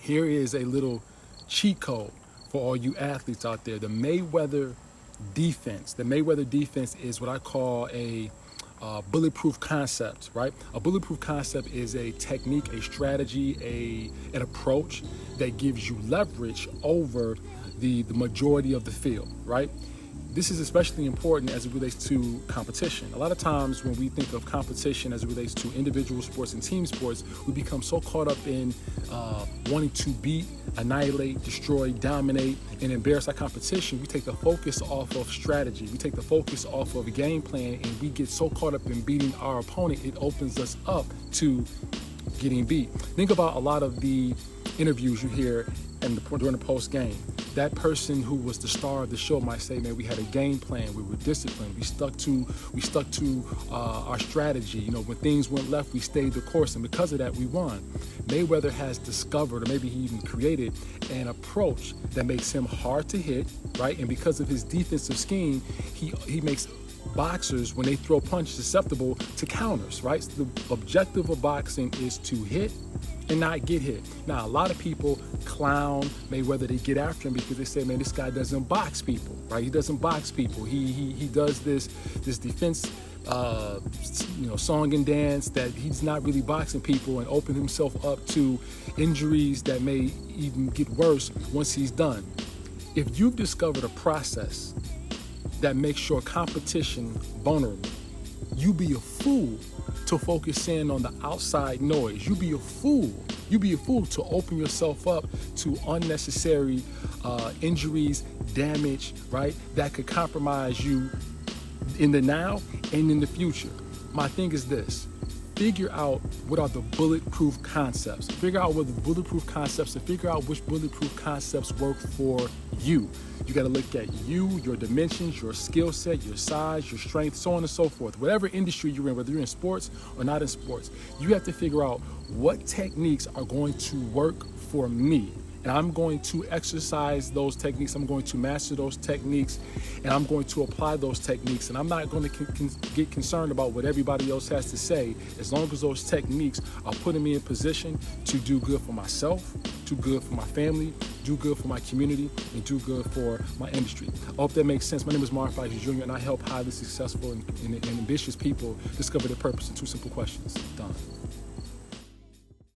Here is a little cheat code for all you athletes out there. The Mayweather defense. The Mayweather defense is what I call a bulletproof concept, right? A bulletproof concept is a technique, a strategy, an approach that gives you leverage over the majority of the field, right? This is especially important as it relates to competition. A lot of times when we think of competition as it relates to individual sports and team sports, we become so caught up in wanting to beat, annihilate, destroy, dominate, and embarrass our competition. We take the focus off of strategy. We take the focus off of a game plan, and we get so caught up in beating our opponent, it opens us up to getting beat. Think about a lot of the interviews you hear during the post game. That person who was the star of the show might say, man, we had a game plan, we were disciplined, we stuck to our strategy. You know, when things went left, we stayed the course, and because of that, we won. Mayweather has discovered, or maybe he even created, an approach that makes him hard to hit, right? And because of his defensive scheme, he makes boxers, when they throw punches, susceptible to counters, right? So the objective of boxing is to hit and not get hit. Now, a lot of people clown Mayweather. They get after him because they say, man, this guy doesn't box people, right? He doesn't box people. He does this defense, song and dance that he's not really boxing people, and open himself up to injuries that may even get worse once he's done. If you've discovered a process that makes your competition vulnerable, you be a fool to focus in on the outside noise. You be a fool to open yourself up to unnecessary injuries, damage, right? That could compromise you in the now and in the future. My thing is this: figure out what are the bulletproof concepts. Figure out what the bulletproof concepts, and figure out which bulletproof concepts work for you. You got to look at you, your dimensions, your skill set, your size, your strength, so on and so forth. Whatever industry you're in, whether you're in sports or not in sports, you have to figure out what techniques are going to work for me. And I'm going to exercise those techniques. I'm going to master those techniques, and I'm going to apply those techniques. And I'm not going to get concerned about what everybody else has to say, as long as those techniques are putting me in position to do good for myself, do good for my family, do good for my community, and do good for my industry. I hope that makes sense. My name is Marv Fox Jr., and I help highly successful and ambitious people discover their purpose in 2 simple questions. Done.